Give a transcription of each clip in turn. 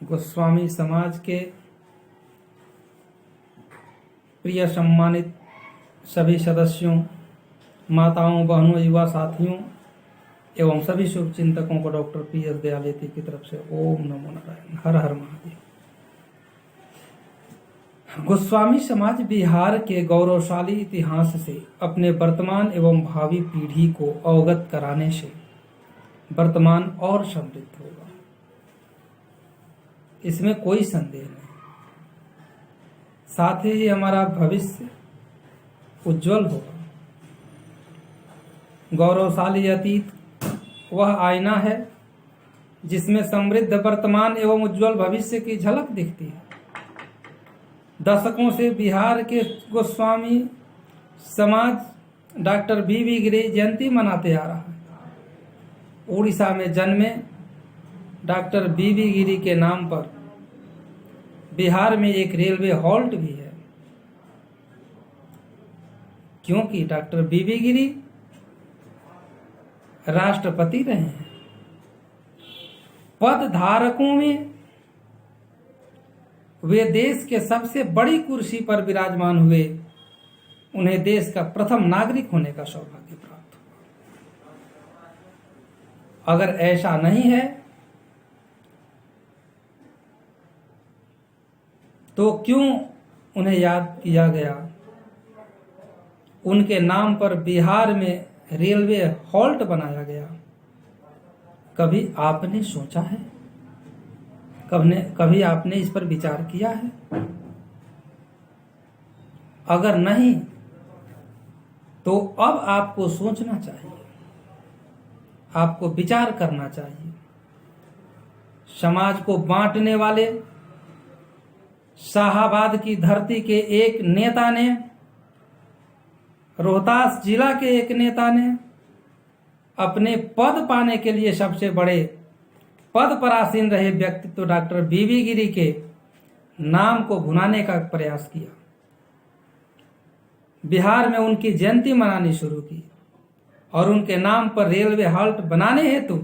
गोस्वामी समाज के प्रिय सम्मानित सभी सदस्यों, माताओं, बहनों, युवा साथियों एवं सभी शुभ चिंतकों को डॉक्टर पी.एस. दयालेती की तरफ से ओम नमो नारायण, हर हर महादेव। गोस्वामी समाज बिहार के गौरवशाली इतिहास से अपने वर्तमान एवं भावी पीढ़ी को अवगत कराने से वर्तमान और समृद्ध होगा, इसमें कोई संदेह नहीं। साथ ही हमारा भविष्य उज्जवल होगा। गौरवशाली अतीत वह आईना है जिसमें समृद्ध वर्तमान एवं उज्जवल भविष्य की झलक दिखती है। दशकों से बिहार के गोस्वामी समाज डॉक्टर बी.वी. गिरी जयंती मनाते आ रहा है। उड़ीसा में जन्मे डॉक्टर बी.वी. गिरी के नाम पर बिहार में एक रेलवे हॉल्ट भी है, क्योंकि डॉक्टर बी.वी. गिरी राष्ट्रपति रहे हैं। पद धारकों में वे देश के सबसे बड़ी कुर्सी पर विराजमान हुए। उन्हें देश का प्रथम नागरिक होने का सौभाग्य प्राप्त हुआ। अगर ऐसा नहीं है तो क्यों उन्हें याद किया गया? उनके नाम पर बिहार में रेलवे हॉल्ट बनाया गया। कभी आपने सोचा है? कभी आपने इस पर विचार किया है? अगर नहीं तो अब आपको सोचना चाहिए, आपको विचार करना चाहिए। समाज को बांटने वाले शाहाबाद की धरती के एक नेता ने, रोहतास जिला के एक नेता ने अपने पद पाने के लिए सबसे बड़े पद पर आसीन रहे व्यक्तित्व डॉक्टर बी.वी. गिरी के नाम को भुनाने का प्रयास किया। बिहार में उनकी जयंती मनानी शुरू की और उनके नाम पर रेलवे हॉल्ट बनाने हेतु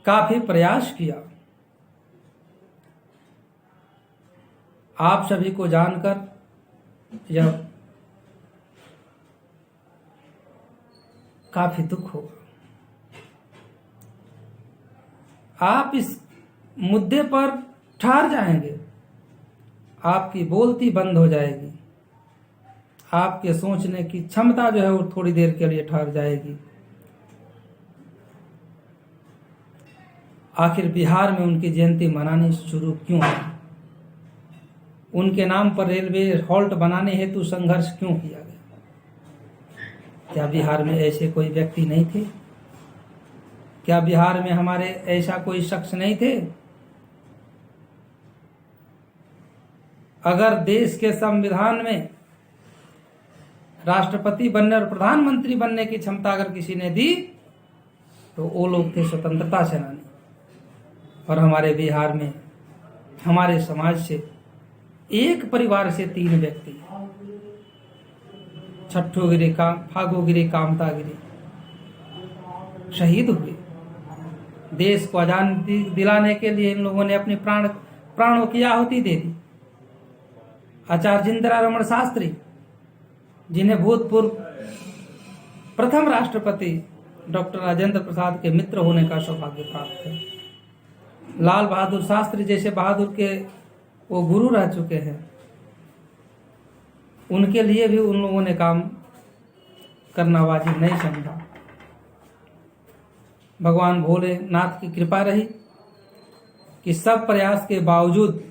काफी प्रयास किया। आप सभी को जानकर यह काफी दुख होगा। आप इस मुद्दे पर ठहर जाएंगे, आपकी बोलती बंद हो जाएगी, आपके सोचने की क्षमता जो है वो थोड़ी देर के लिए ठहर जाएगी। आखिर बिहार में उनकी जयंती मनानी शुरू क्यों हुई? उनके नाम पर रेलवे हॉल्ट बनाने हेतु संघर्ष क्यों किया गया? क्या बिहार में ऐसे कोई व्यक्ति नहीं थे? क्या बिहार में हमारे ऐसा कोई शख्स नहीं थे? अगर देश के संविधान में राष्ट्रपति बनने और प्रधानमंत्री बनने की क्षमता अगर किसी ने दी तो वो लोग थे स्वतंत्रता सेनानी। और हमारे बिहार में हमारे समाज से एक परिवार से 3 व्यक्ति, छठो गिरी, फागो गिरी, कामता गिरी, शहीद हुए। देश को आजादी दिलाने के लिए इन लोगों ने अपने प्राणों की आहुति दे दी। आचार्य जिंदरा रमण शास्त्री, जिन्हें भूतपूर्व प्रथम राष्ट्रपति डॉक्टर राजेंद्र प्रसाद के मित्र होने का सौभाग्य प्राप्त है। लाल बहादुर शास्त्री जैसे बहादुर के वो गुरु रह चुके हैं। उनके लिए भी उन लोगों ने काम करना वाजिब नहीं समझा। भगवान भोलेनाथ की कृपा रही कि सब प्रयास के बावजूद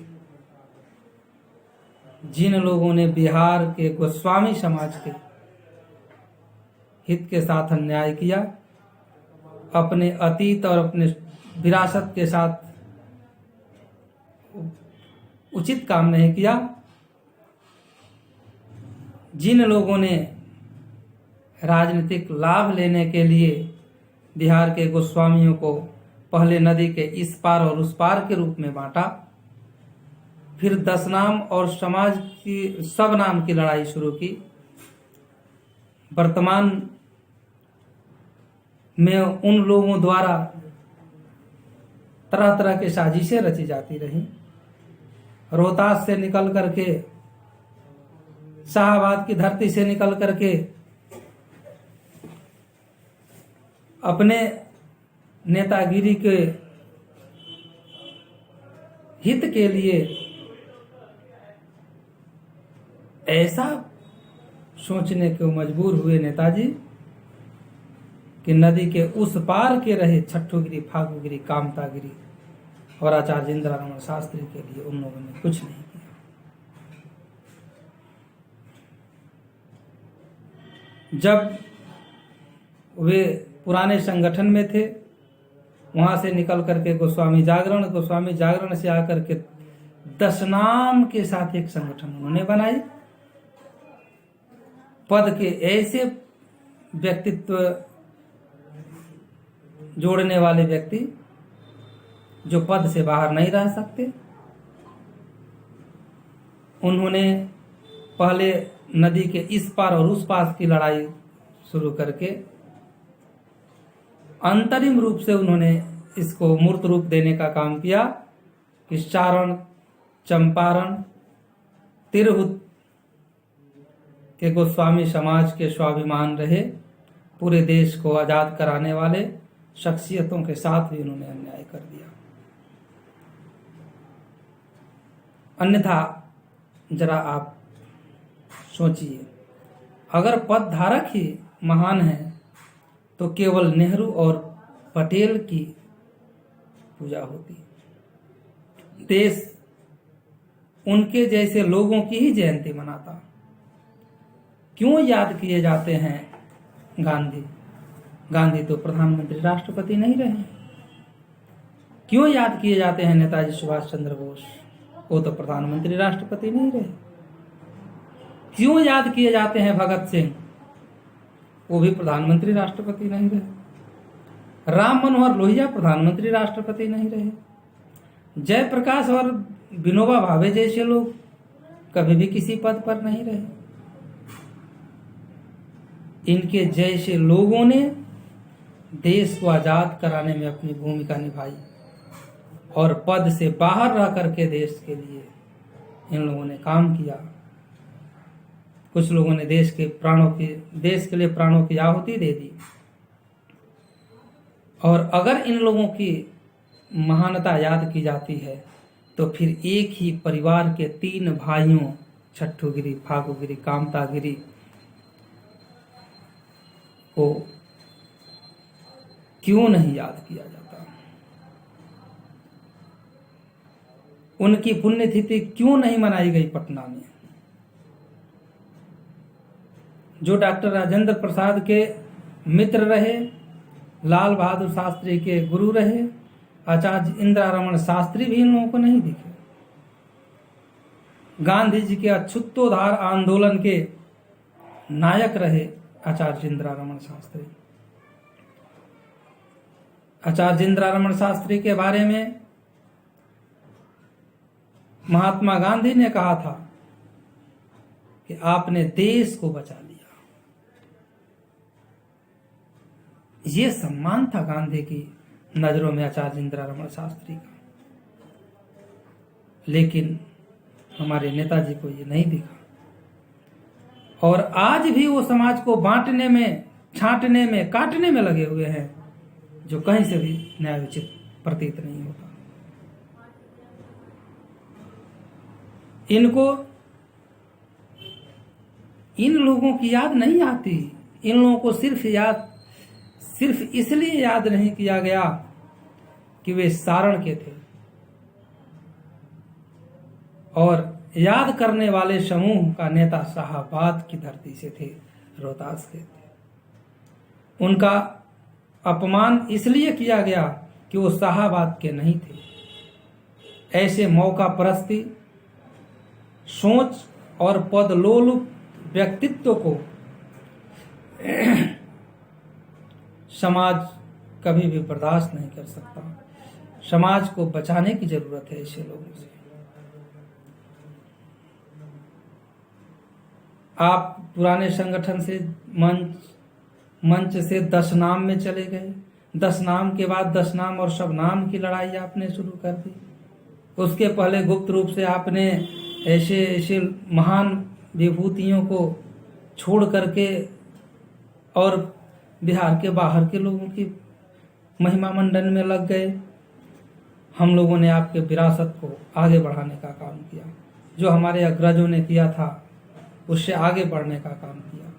जिन लोगों ने बिहार के गोस्वामी समाज के हित के साथ अन्याय किया, अपने अतीत और अपने विरासत के साथ उचित काम नहीं किया, जिन लोगों ने राजनीतिक लाभ लेने के लिए बिहार के गोस्वामियों को पहले नदी के इस पार और उस पार के रूप में बांटा, फिर 10 नाम और समाज की सब नाम की लड़ाई शुरू की, वर्तमान में उन लोगों द्वारा तरह तरह की साजिशें रची जाती रहीं। रोहतास से निकल करके, शाहाबाद की धरती से निकल करके अपने नेतागिरी के हित के लिए ऐसा सोचने को मजबूर हुए नेताजी कि नदी के उस पार के रहे छठोगिरी, फागुगिरी, कामतागिरी और आचार्य इंदिरारमण शास्त्री के लिए उन लोगों ने कुछ नहीं किया। जब वे पुराने संगठन में थे, वहां से निकल करके गोस्वामी जागरण से आकर के 10 नाम के साथ एक संगठन उन्होंने बनाई। पद के ऐसे व्यक्तित्व जोड़ने वाले व्यक्ति जो पद से बाहर नहीं रह सकते, उन्होंने पहले नदी के इस पार और उस पार की लड़ाई शुरू करके अंतरिम रूप से उन्होंने इसको मूर्त रूप देने का काम किया कि चारण, चंपारण, तिरहुत के गोस्वामी समाज के स्वाभिमान रहे, पूरे देश को आजाद कराने वाले शख्सियतों के साथ भी उन्होंने अन्याय कर दिया। अन्यथा जरा आप सोचिए, अगर पद धारक ही महान है तो केवल नेहरू और पटेल की पूजा होती। देश उनके जैसे लोगों की ही जयंती मनाता। क्यों याद किए जाते हैं गांधी? गांधी तो प्रधानमंत्री राष्ट्रपति नहीं रहे। क्यों याद किए जाते हैं नेताजी सुभाष चंद्र बोस? वो तो प्रधानमंत्री राष्ट्रपति नहीं रहे। क्यों याद किए जाते हैं भगत सिंह? वो भी प्रधानमंत्री राष्ट्रपति नहीं रहे। राम मनोहर लोहिया प्रधानमंत्री राष्ट्रपति नहीं रहे। जयप्रकाश और विनोबा भावे जैसे लोग कभी भी किसी पद पर नहीं रहे। इनके जैसे लोगों ने देश को आजाद कराने में अपनी भूमिका निभाई और पद से बाहर रह करके देश के लिए इन लोगों ने काम किया। कुछ लोगों ने देश के लिए प्राणों की आहुति दे दी। और अगर इन लोगों की महानता याद की जाती है तो फिर एक ही परिवार के 3 भाइयों छठोगिरी, फागुगिरी, कामतागिरी को क्यों नहीं याद किया जाता? उनकी पुण्यतिथि क्यों नहीं मनाई गई पटना में? जो डॉक्टर राजेंद्र प्रसाद के मित्र रहे, लाल बहादुर शास्त्री के गुरु रहे, आचार्य इंदिरारमण शास्त्री भी इन लोगों को नहीं दिखे। गांधी जी के अछूतोद्धार आंदोलन के नायक रहे आचार्य इंदिरारमण शास्त्री। आचार्य इंदिरारमण शास्त्री के बारे में महात्मा गांधी ने कहा था कि आपने देश को बचा लिया। ये सम्मान था गांधी की नजरों में आचार्य इंदिरारमण शास्त्री का। लेकिन हमारे नेताजी को ये नहीं दिखा और आज भी वो समाज को बांटने में, छांटने में, काटने में लगे हुए हैं, जो कहीं से भी न्यायोचित प्रतीत नहीं होता। इनको इन लोगों की याद नहीं आती। इन लोगों को सिर्फ इसलिए याद नहीं किया गया कि वे सारण के थे और याद करने वाले समूह का नेता शाहाबाद की धरती से थे, रोहतास के थे। उनका अपमान इसलिए किया गया कि वो शाहाबाद के नहीं थे। ऐसे मौका परस्ती, सोच और पदलोलुप व्यक्तित्व को समाज कभी भी बर्दाश्त नहीं कर सकता। समाज को बचाने की जरूरत है ऐसे लोगों से। आप पुराने संगठन से मंच से 10 नाम में चले गए, 10 नाम के बाद 10 नाम और सब नाम की लड़ाई आपने शुरू कर दी। उसके पहले गुप्त रूप से आपने ऐसे ऐसे महान विभूतियों को छोड़ करके और बिहार के बाहर के लोगों की महिमा मंडन में लग गए। हम लोगों ने आपके विरासत को आगे बढ़ाने का काम किया, जो हमारे अग्रजों ने किया था उससे आगे बढ़ने का काम किया।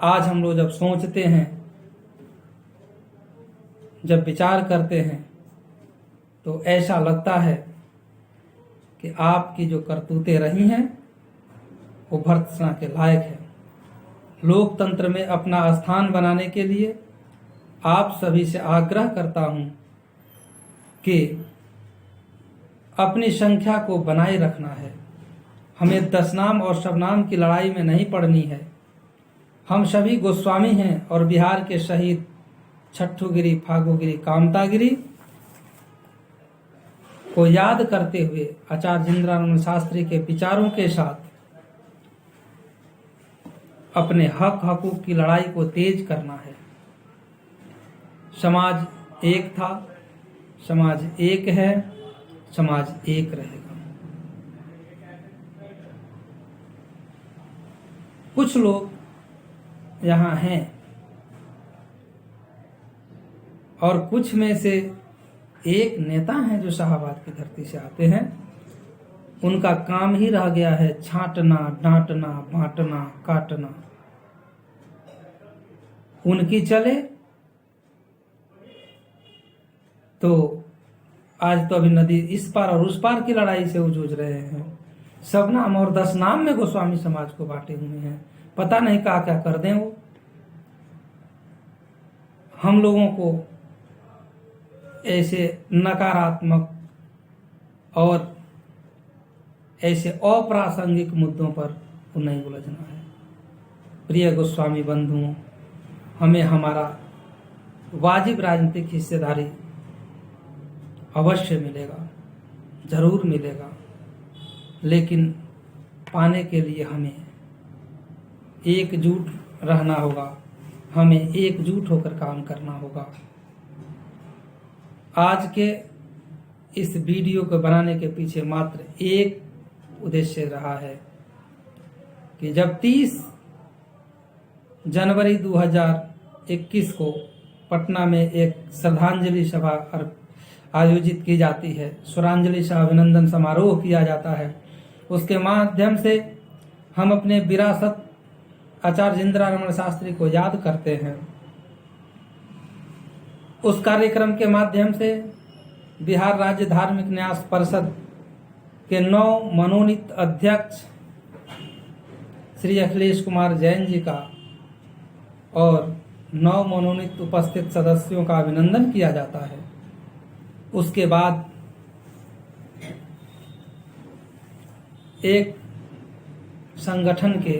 आज हम लोग जब सोचते हैं, जब विचार करते हैं, तो ऐसा लगता है कि आपकी जो करतूतें रही हैं वो भर्त्सना के लायक है। लोकतंत्र में अपना स्थान बनाने के लिए आप सभी से आग्रह करता हूं कि अपनी संख्या को बनाए रखना है। हमें 10 नाम और सब नाम की लड़ाई में नहीं पड़नी है। हम सभी गोस्वामी हैं और बिहार के शहीद छठ्ठुगिरी, फागुगिरी, कामतागिरी को याद करते हुए आचार्य इंदिरानंद शास्त्री के विचारों के साथ अपने हक हकूक की लड़ाई को तेज करना है। समाज एक था, समाज एक है, समाज एक रहेगा। कुछ लोग यहाँ हैं और कुछ में से एक नेता हैं जो शाहबाद की धरती से आते हैं। उनका काम ही रह गया है छांटना, डांटना, बांटना, काटना। उनकी चले तो आज तो अभी नदी इस पार और उस पार की लड़ाई से जूझ रहे हैं। सब नाम और 10 नाम में गोस्वामी समाज को बांटे हुए हैं। पता नहीं क्या क्या कर दें वो। हम लोगों को ऐसे नकारात्मक और ऐसे अप्रासंगिक मुद्दों पर नहीं उलझना है। प्रिय गोस्वामी बंधुओं, हमें हमारा वाजिब राजनीतिक हिस्सेदारी अवश्य मिलेगा, जरूर मिलेगा, लेकिन पाने के लिए हमें एकजुट रहना होगा, हमें एकजुट होकर काम करना होगा। आज के इस वीडियो को बनाने के पीछे मात्र एक उद्देश्य रहा है कि जब 30 जनवरी 2021 को पटना में एक श्रद्धांजलि सभा आयोजित की जाती है, स्वरांजलि सह अभिनंदन समारोह किया जाता है, उसके माध्यम से हम अपने विरासत आचार्य इंदिरारमण शास्त्री को याद करते हैं। उस कार्यक्रम के माध्यम से बिहार राज्य धार्मिक न्यास परिषद के 9 मनोनीत अध्यक्ष श्री अखिलेश कुमार जैन जी का और 9 मनोनीत उपस्थित सदस्यों का अभिनंदन किया जाता है। उसके बाद एक संगठन के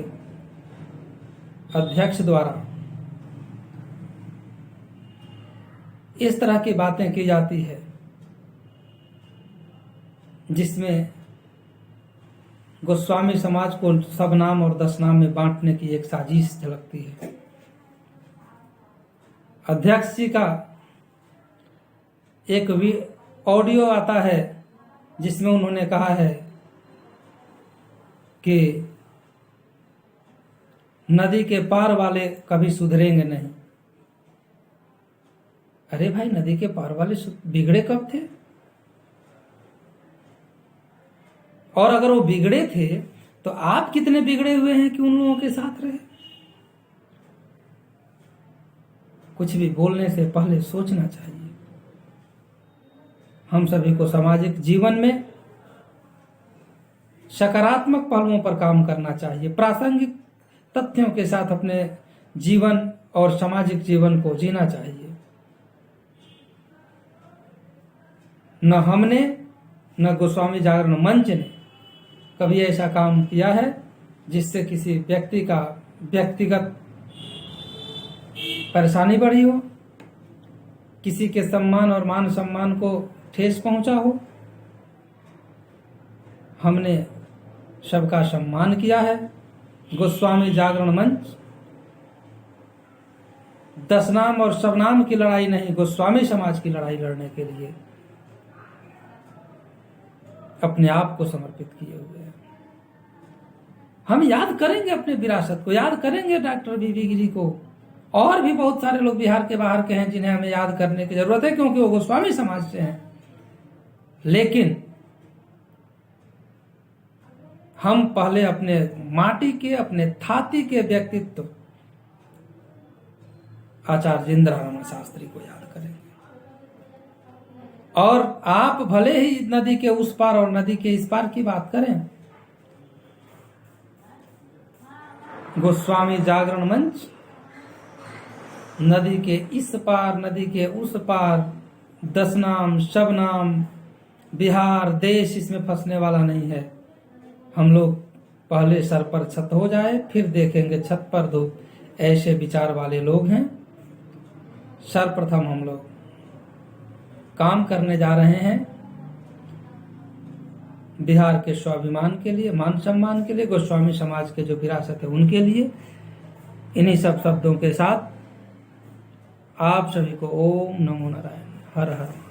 अध्यक्ष द्वारा इस तरह की बातें की जाती है जिसमें गोस्वामी समाज को सब नाम और 10 नाम में बांटने की एक साजिश झलकती है। अध्यक्ष जी का एक ऑडियो आता है जिसमें उन्होंने कहा है कि नदी के पार वाले कभी सुधरेंगे नहीं। अरे भाई, नदी के पार वाले बिगड़े कब थे? और अगर वो बिगड़े थे तो आप कितने बिगड़े हुए हैं कि उन लोगों के साथ रहे? कुछ भी बोलने से पहले सोचना चाहिए। हम सभी को सामाजिक जीवन में सकारात्मक पहलुओं पर काम करना चाहिए। प्रासंगिक तथ्यों के साथ अपने जीवन और सामाजिक जीवन को जीना चाहिए। न हमने न गोस्वामी जागरण मंच ने कभी ऐसा काम किया है जिससे किसी व्यक्ति का व्यक्तिगत परेशानी बढ़ी हो, किसी के सम्मान और मान सम्मान को ठेस पहुंचा हो। हमने सबका सम्मान किया है। गोस्वामी जागरण मंच दशनाम और शबनाम की लड़ाई नहीं, गोस्वामी समाज की लड़ाई लड़ने के लिए अपने आप को समर्पित किए हुए हैं। हम याद करेंगे अपने विरासत को, याद करेंगे डॉक्टर बीबी गिरी को, और भी बहुत सारे लोग बिहार के बाहर के हैं जिन्हें हमें याद करने की जरूरत है, क्योंकि वो गोस्वामी समाज से हैं। लेकिन हम पहले अपने माटी के, अपने थाती के व्यक्तित्व आचार्य इंदिरारमण शास्त्री को याद करेंगे। और आप भले ही नदी के उस पार और नदी के इस पार की बात करें, गोस्वामी जागरण मंच नदी के इस पार, नदी के उस पार, दशनाम, शबनाम, बिहार, देश इसमें फंसने वाला नहीं है। हम लोग पहले सर पर छत हो जाए, फिर देखेंगे छत पर दो, ऐसे विचार वाले लोग हैं। सर्वप्रथम हम लोग काम करने जा रहे हैं बिहार के स्वाभिमान के लिए, मान सम्मान के लिए, गोस्वामी समाज के जो विरासत है उनके लिए। इन्हीं सब शब्दों के साथ आप सभी को ओम नमो नारायण, हर हर।